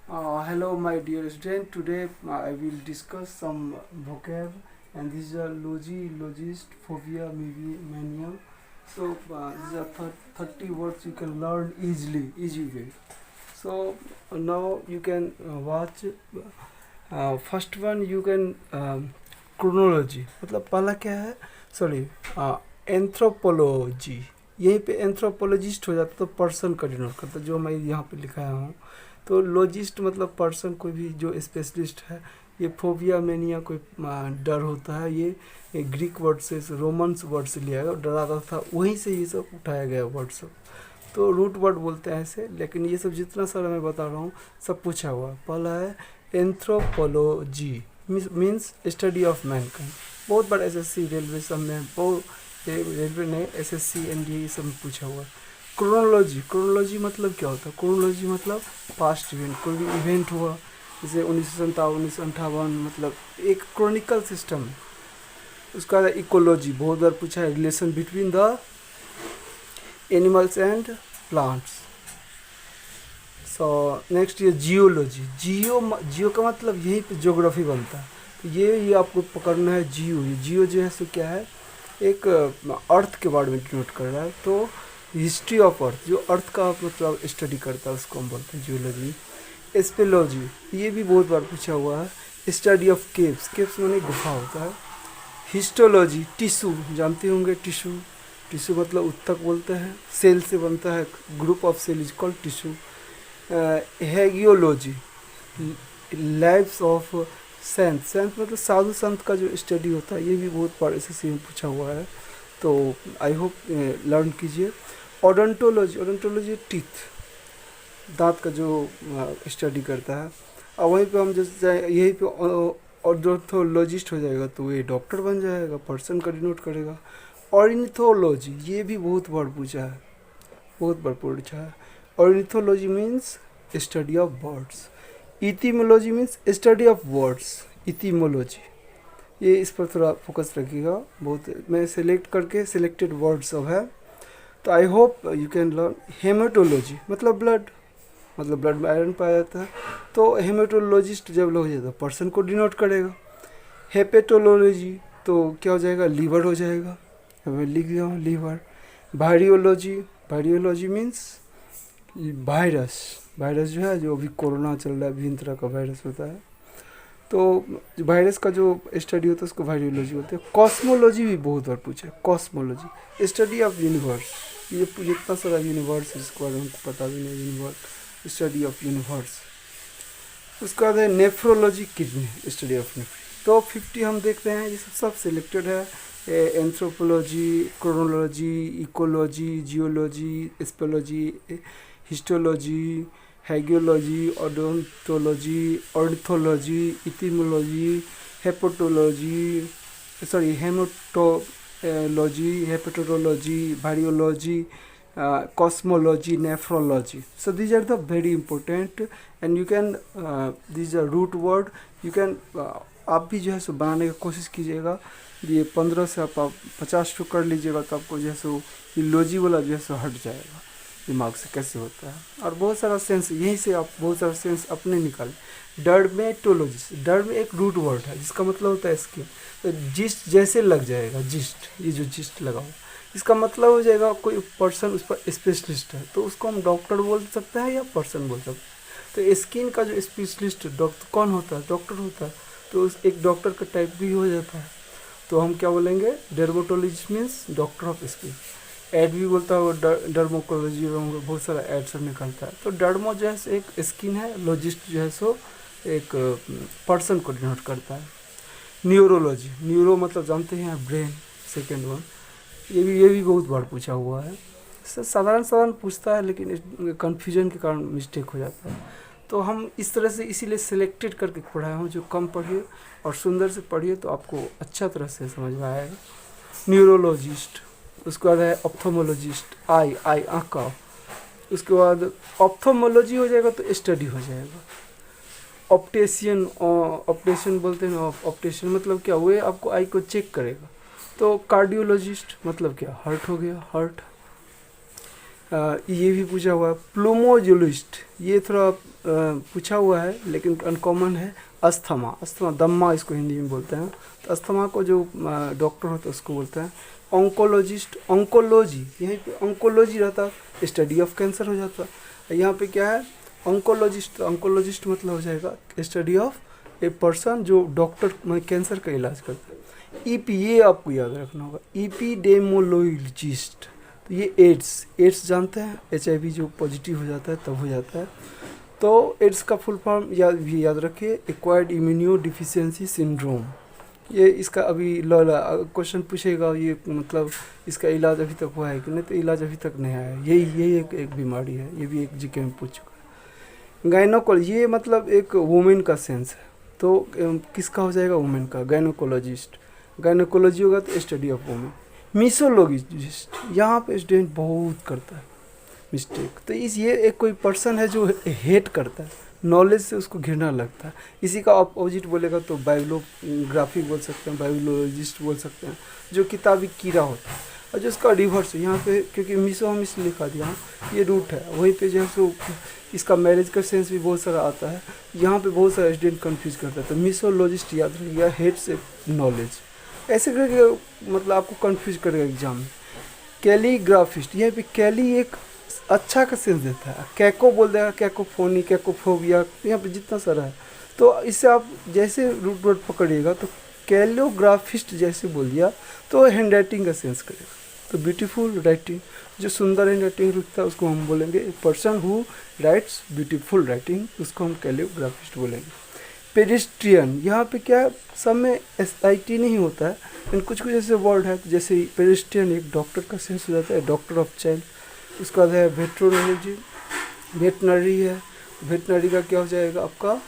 Hello, my dear student. Today I will discuss some vocab, and these are logi, logist, phobia, maybe mania. So these are 30 words you can learn easy way. So now you can watch. First one you can chronology. मतलब पहला क्या है? Sorry, anthropology. यहीं पे anthropologist हो जाता तो person का डिनोट करता, जो मैं यहाँ पे लिखाया हूँ. तो लॉजिस्ट मतलब पर्सन, कोई भी जो स्पेशलिस्ट है. ये फोबिया मेनिया कोई डर होता है, ये ग्रीक वर्ड से, रोमन्स वर्ड से लिया गया, डराता था, वहीं से ये सब उठाया गया वर्ड सब. तो रूट वर्ड बोलते हैं ऐसे. लेकिन ये सब जितना सारा मैं बता रहा हूँ सब पूछा हुआ. पहला है anthropology, means study of Mankind. बहुत बार एसएससी रेलवे सब में, बहुत रेलवे ने एसएससी एनडीए ये सब में पूछा हुआ. क्रोनोलॉजी, क्रोनोलॉजी मतलब क्या होता है? क्रोनोलॉजी मतलब पास्ट इवेंट, कोई भी इवेंट हुआ जैसे 1957 मतलब एक क्रोनिकल सिस्टम है. उसका इकोलॉजी बहुत बार पूछा है, relation between the animals and plants. So next ये जियोलॉजी. जियो का मतलब यही पे ज्योग्राफी बनता है. तो ये आपको पकड़ना है. जियो जो है सो क्या है, एक अर्थ के बारे में डिनोट कर रहा है. तो हिस्ट्री ऑफ अर्थ, जो अर्थ का मतलब स्टडी करता है उसको हम बोलते हैं जियोलॉजी. स्पेलॉजी, ये भी बहुत बार पूछा हुआ है. स्टडी ऑफ केव्स, केव्स माने गुफा होता है. हिस्टोलॉजी, टिश्यू जानते होंगे. टिश्यू मतलब उत्तक बोलते हैं, सेल से बनता है, group of cell is called tissue. Hagiology, lives of saint मतलब साधु संत का जो स्टडी होता है, ये भी बहुत बार एसएससी में पूछा हुआ है. तो आई होप लर्न कीजिए. ओडोंटोलॉजी टीथ, दांत का जो स्टडी करता है. और वहीं पे हम जैसे यहीं पे ऑर्थोलॉजिस्ट हो जाएगा तो ये डॉक्टर बन जाएगा, पर्सन का डिनोट करेगा. ऑर्निथोलॉजी, ये भी बहुत बार पूछा है, बहुत बार पूछा है. Ornithology means study of birds. इटीमोलॉजी means study of words. इटीमोलॉजी, ये इस पर थोड़ा फोकस रखिएगा. बहुत मैं सेलेक्ट करके सिलेक्टेड वर्ड सब है. तो I hope you can learn. Haematology मतलब ब्लड, मतलब ब्लड में आयरन पाया जाता है. तो हेमेटोलॉजिस्ट जब लोग हो जाता है, पर्सन को डिनोट करेगा. हेपेटोलॉजी तो क्या हो जाएगा, लीवर हो जाएगा. मैं लिख दिया हूँ liver. Virology, virology means virus. Virus जो है, जो अभी कोरोना चल रहा है, विभिन्न तरह का वायरस होता है. तो वायरस का जो स्टडी होता है उसको वायरियोलॉजी बोलते हैं. कॉस्मोलॉजी भी बहुत बार पूछा है. Cosmology study of universe. ये जितना सारा यूनिवर्स है जिसको हमको पता भी नहीं, यूनिवर्स, स्टडी ऑफ यूनिवर्स. उसके बाद है नेफ्रोलॉजी, किडनी, स्टडी ऑफ नेफ्री. तो 50 हम देख रहे हैं, ये सब सिलेक्टेड है. Anthropology, chronology, ecology, geology, speleology, histology, hagiology, odontology, orthology, etymology, hepatology, haematology, hepatology, virology, cosmology, nephrology. So these are the very important, and you can these are root word. You can आप भी जो है सो बनाने की कोशिश कीजिएगा. ये 15 से आप 50 टू कर लीजिएगा तो आपको जो है सो ये लॉजी वाला जो है सो हट जाएगा दिमाग से कैसे होता है. और बहुत सारा सेंस यहीं से आप बहुत सारा सेंस अपने निकालें. डर्मेटोलॉजिस्ट, डर्म एक रूट वर्ड है जिसका मतलब होता है स्किन. तो जिस्ट जैसे लग जाएगा, जिस्ट, ये जो जिस्ट लगा हुआ, इसका मतलब हो जाएगा कोई पर्सन उस पर स्पेशलिस्ट है, तो उसको हम डॉक्टर बोल सकते हैं या पर्सन बोल सकते हैं. तो स्किन का जो स्पेशलिस्ट डॉक्टर कौन होता है, डॉक्टर होता है. तो उस एक डॉक्टर का टाइप भी हो जाता है. तो हम क्या बोलेंगे, dermatologist means doctor of skin. एड भी बोलता है डर्मोकोलॉजी में, बहुत सारा एड सब निकलता है. तो डर्मो जो है एक स्किन है, लॉजिस्ट जो है सो एक पर्सन को डिनोट करता है. न्यूरोलॉजी, न्यूरो मतलब जानते हैं ब्रेन, सेकेंड वन. ये भी बहुत बार पूछा हुआ है. साधारण पूछता है लेकिन कन्फ्यूजन के कारण मिस्टेक हो जाता है. तो हम इस तरह से इसीलिए सिलेक्टेड करके पढ़ाए हूँ, जो कम पढ़िए और सुंदर से पढ़िए तो आपको अच्छा तरह से समझ में आएगा. न्यूरोलॉजिस्ट, उसके बाद है ऑप्थोमोलॉजिस्ट, आई आँख का. उसके बाद ऑप्थोमोलॉजी हो जाएगा तो स्टडी हो जाएगा. ऑप्टेशन बोलते हैं. ऑप्टेशन मतलब क्या, वो आपको आई को चेक करेगा. तो कार्डियोलॉजिस्ट मतलब क्या, हार्ट हो गया, हार्ट. ये भी पूछा हुआ है प्लूमोजोलिस्ट, ये थोड़ा पूछा हुआ है लेकिन अनकॉमन है। अस्थमा, अस्थमा दम्मा इसको हिंदी में बोलते हैं। तो अस्थमा को जो डॉक्टर होता है उसको बोलते हैं ऑन्कोलॉजिस्ट। ऑन्कोलॉजी, यहीं पे ऑन्कोलॉजी रहता है, स्टडी ऑफ कैंसर हो जाता है। यहाँ पे क्या है ऑन्कोलॉजिस्ट, ऑन्कोलॉजिस्ट मतलब हो जाएगा स्टडी ऑफ ए पर्सन जो डॉक्टर कैंसर का इलाज करता है। ईपी, ये आपको याद रखना होगा, ईपीडेमोलॉजिस्ट। तो ये एड्स, एड्स जानते हैं, HIV जो पॉजिटिव हो जाता है तब हो जाता है। तो एड्स का फुल फॉर्म याद रखिए, एक्वायर्ड इम्यूनो डिफिशियंसी सिंड्रोम। ये इसका अभी क्वेश्चन पूछेगा, ये मतलब इसका इलाज अभी तक हुआ है कि नहीं, तो इलाज अभी तक नहीं आया। यही एक बीमारी है, ये भी एक जीके में पूछ चुका है। गायनोकोलॉजी, ये मतलब एक वुमेन का सेंस है, तो किसका हो जाएगा वुमेन का, गायनोकोलॉजिस्ट। गायनोकोलॉजी होगा तो स्टडी ऑफ वुमेन। मिसोलॉजिस्ट, यहाँ पे स्टूडेंट बहुत करता है मिस्टेक। तो ये एक कोई पर्सन है जो हेट करता है, नॉलेज से उसको घृणा लगता है। इसी का अपोजिट बोलेगा तो बायोग्राफी बोल सकते हैं, बायोलॉजिस्ट बोल सकते हैं, जो किताबी कीड़ा होता है। और जो उसका रिवर्स यहाँ पे, क्योंकि मिसो हम इसलिए लिखा दिया, ये रूट है, वहीं पे जो है सो इसका मैरिज का सेंस भी बहुत सारा आता है। यहाँ पे बहुत सारा स्टूडेंट कंफ्यूज करता है, तो मिसोलॉजिस्ट याद रखिएगा, हेट से नॉलेज, ऐसे करके मतलब आपको कंफ्यूज करेगा एग्जाम में। कैलीग्राफिस्ट, यहाँ पे कैली एक अच्छा का सेंस देता है, कैको बोल देगा, कैकोफोनी, कैकोफोबिया, यहाँ पे जितना सारा है। तो इससे आप जैसे रूट वर्ड पकड़िएगा, तो कैलियोग्राफिस्ट जैसे बोल दिया तो हैंड राइटिंग का सेंस करेगा। तो ब्यूटीफुल राइटिंग, जो सुंदर हैंड राइटिंग लिखता है उसको हम बोलेंगे person who rights beautiful writing, उसको हम कैलियोग्राफिस्ट बोलेंगे। पेडिस्ट्रियन, यहाँ पे क्या सब में SIT नहीं होता है, लेकिन कुछ कुछ ऐसे वर्ड है, जैसे पेडिस्ट्रियन एक डॉक्टर का सेंस हो जाता है, डॉक्टर ऑफ चाइल्ड। उसके बाद है वेटरनरी, वेटनरी है, वेटनरी का क्या हो जाएगा आपका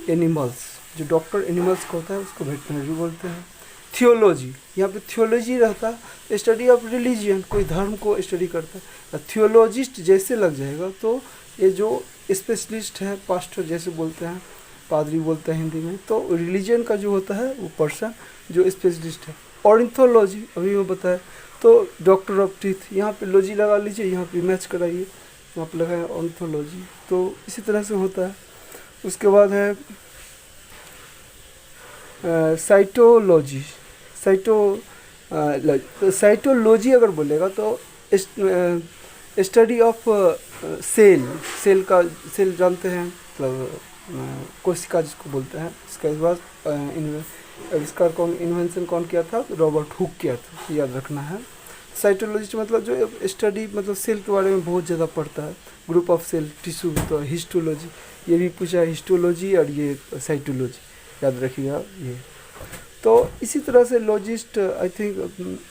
एनिमल्स, जो डॉक्टर एनिमल्स का होता है उसको वेटनरी बोलते हैं। थियोलॉजी, यहाँ पे थियोलॉजी रहता है स्टडी ऑफ रिलीजियन, कोई धर्म को स्टडी करता है। थियोलॉजिस्ट जैसे लग जाएगा तो ये जो स्पेशलिस्ट है, पास्टर जैसे बोलते हैं, पादरी बोलते हैं हिंदी में, तो रिलीजन का जो होता है वो पर्सन जो स्पेशलिस्ट है। ऑर्निथोलॉजी अभी मैं बताया, तो डॉक्टर ऑफ टीथ, यहाँ पे लॉजी लगा लीजिए, यहाँ पे मैच कराइए, यहाँ पे लगाए ऑर्निथोलॉजी। तो इसी तरह से होता है। उसके बाद है साइटोलॉजी, साइटोलॉजी अगर बोलेगा तो स्टडी ऑफ सेल, सेल का, सेल जानते हैं मतलब कोशिका जिसको बोलते हैं। इसका इस बार आविष्कार कौन, इन्वेंशन कौन किया था, रॉबर्ट हुक किया था, याद रखना है। साइटोलॉजिस्ट मतलब जो स्टडी मतलब सेल के बारे में बहुत ज़्यादा पढ़ता है, ग्रुप ऑफ सेल, टिश्यू। तो हिस्टोलॉजी, ये भी पूछा है, हिस्टोलॉजी और ये साइटोलॉजी, याद रखिएगा ये। तो इसी तरह से लॉजिस्ट, आई थिंक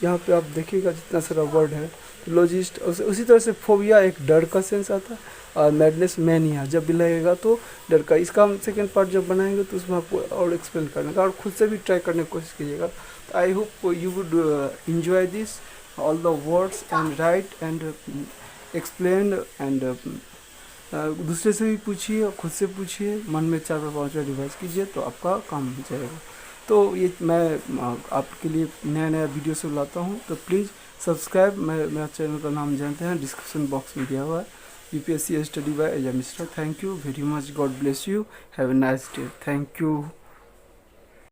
यहाँ पे आप देखिएगा जितना सारा वर्ड है लॉजिस्ट। उसी तरह से फोबिया एक डर का सेंस आता है, और मैडनेस मैनिया जब भी लगेगा तो डर का। इसका हम सेकेंड पार्ट जब बनाएंगे तो उसमें आपको और एक्सप्लेन करने का, और खुद से भी ट्राई करने की कोशिश कीजिएगा। I hope you would enjoy this all the words and write and explain and दूसरे से भी पूछिए और खुद से पूछिए, मन में 4 बार 5 बार रिवाइज कीजिए तो आपका काम हो जाएगा। तो ये मैं आपके लिए नया नया वीडियो से लाता हूँ, तो प्लीज़ सब्सक्राइब। मेरा चैनल का नाम जानते हैं, डिस्क्रिप्शन बॉक्स में दिया हुआ है, UPSC स्टडी बाय एजा Mishra. Thank you very much, God bless you, have a nice day, thank you.